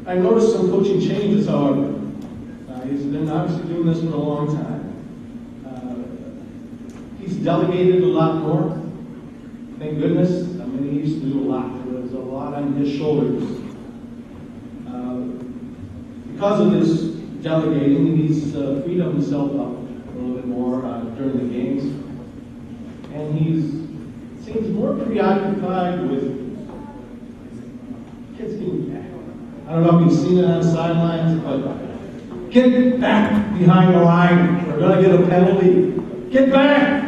I noticed some coaching changes, however. He's been obviously doing this for a long time. He's delegated a lot more. Thank goodness. I mean, he used to do a lot. There was a lot on his shoulders. Because of this delegating, he's freed himself up a little bit more during the games. And he seems more preoccupied with kids getting back. I don't know if you've seen it on the sidelines, but get back behind the line. We're going to get a penalty. Get back!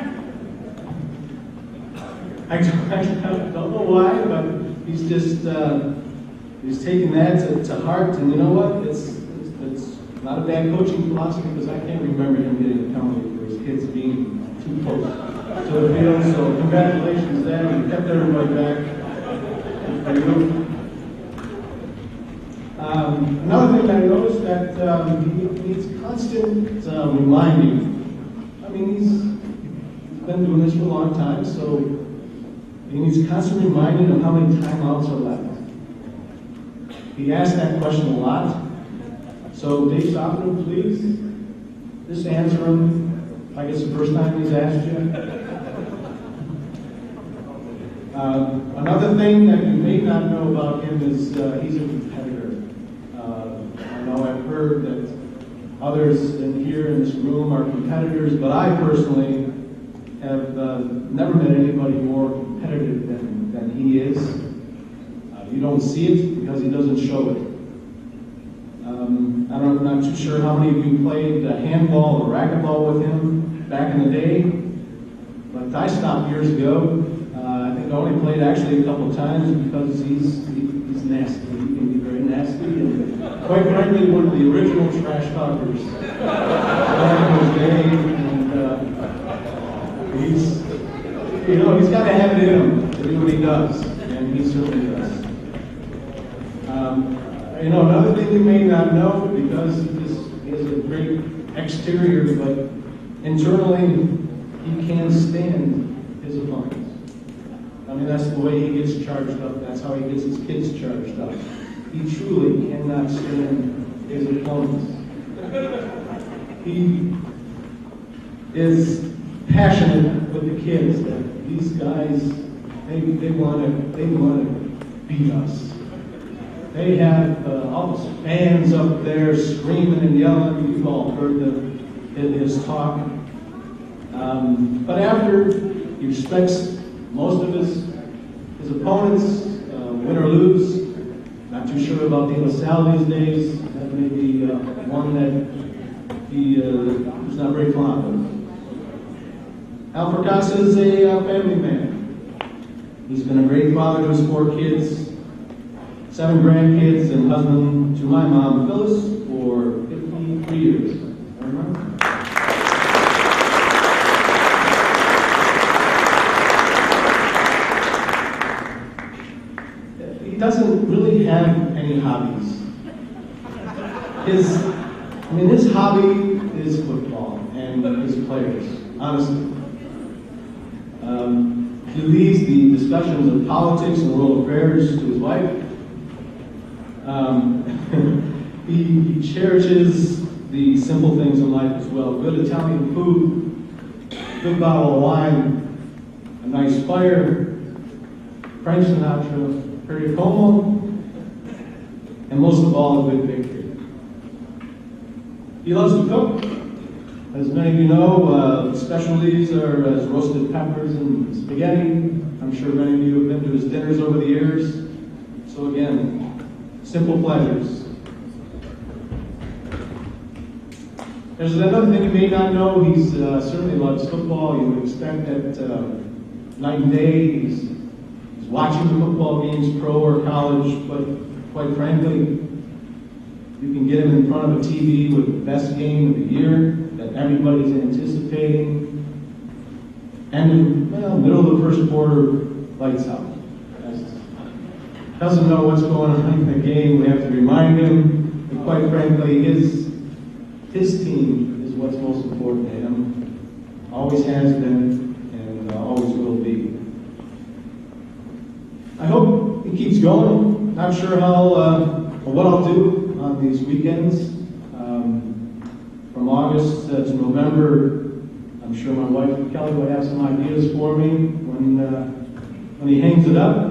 I don't know why, but he's just he's taking that to heart. And you know what? It's not a bad coaching philosophy, because I can't remember him getting a penalty for his kids being too close to the field. So congratulations, Dad. You kept everybody back. Very good. Another thing I noticed that he needs constant reminding. I mean, he's been doing this for a long time, so he needs constant reminding of how many timeouts are left. He asked that question a lot. So Dave, stop him, please. Just answer him like it's the first time he's asked you. Another thing that you may not know about him is he's a competitor. I know I've heard that others here in this room are competitors, but I personally have never met anybody more competitive than he is. You don't see it because he doesn't show it. I'm not too sure how many of you played handball or racquetball with him back in the day, but I stopped years ago. I think I only played actually a couple of times because he's nasty. He can be very nasty, and quite frankly, one of the original trash talkers back in his day. And he's got to have it in him to do what he does, and he certainly does. Another thing you may not know, because he has a great exterior, but internally he can stand his opponents. I mean, that's the way he gets charged up. That's how he gets his kids charged up. He truly cannot stand his opponents. He is passionate with the kids that these guys, they want to beat us. They have all the fans up there screaming and yelling. You've all heard his talk. But after he respects most of his opponents, win or lose. Not too sure about De La Salle these days. That may be one that he's not very fond of. Fracassa is a family man. He's been a great father to his 4 kids, 7 grandkids, and husband to my mom, Phyllis, for 53 years. He doesn't really have any hobbies. His hobby is football and his players, honestly. He leaves the discussions of politics and world affairs to his wife. He cherishes the simple things in life as well. Good Italian food, good bottle of wine, a nice fire, Frank Sinatra, Perry Como, and most of all, a good victory. He loves to cook. As many of you know, specialties are roasted peppers and spaghetti. I'm sure many of you have been to his dinners over the years. So again, simple pleasures. There's another thing you may not know. He certainly loves football. You would expect that night and day. He's watching the football games, pro or college, but quite frankly, you can get him in front of a TV with the best game of the year that everybody's anticipating. And middle of the first quarter, lights out. Doesn't know what's going on in the game. We have to remind him. And quite frankly, his team is what's most important to him. Always has been and always will be. I hope he keeps going. not sure what I'll do on these weekends. From August to November, I'm sure my wife Kelly will have some ideas for me when he hangs it up.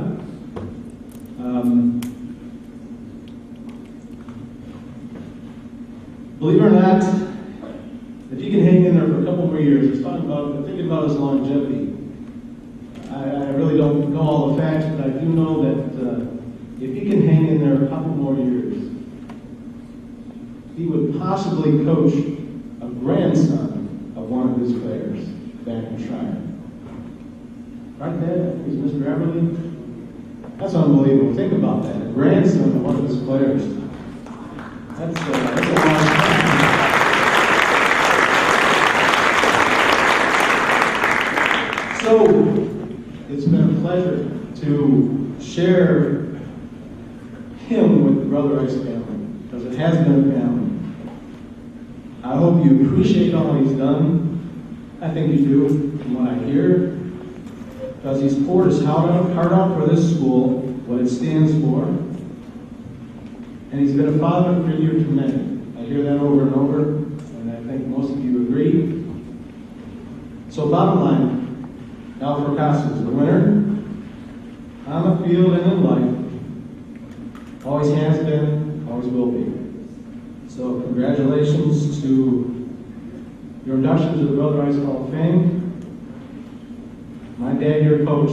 Believe it or not, if he can hang in there for a couple more years, I'm thinking about his longevity. I really don't know all the facts, but I do know that if he can hang in there a couple more years, he would possibly coach a grandson of one of his players back in Shrine. Right there, is Mr. Everly. That's unbelievable. Think about that. A grandson of one of his players. That's a long time. So, it's been a pleasure to share him with the Brother Rice family, because it has been a family. I hope you appreciate all he's done. I think you do, from what I hear, because he's poured his heart out for this school, what it stands for, and he's been a father figure to many. I hear that over and over, and I think most of you agree. So bottom line, Al Fracassa is the winner on the field and in life. Always has been, always will be. So congratulations to your induction to the Brother Rice Hall of Fame. My dad, your coach,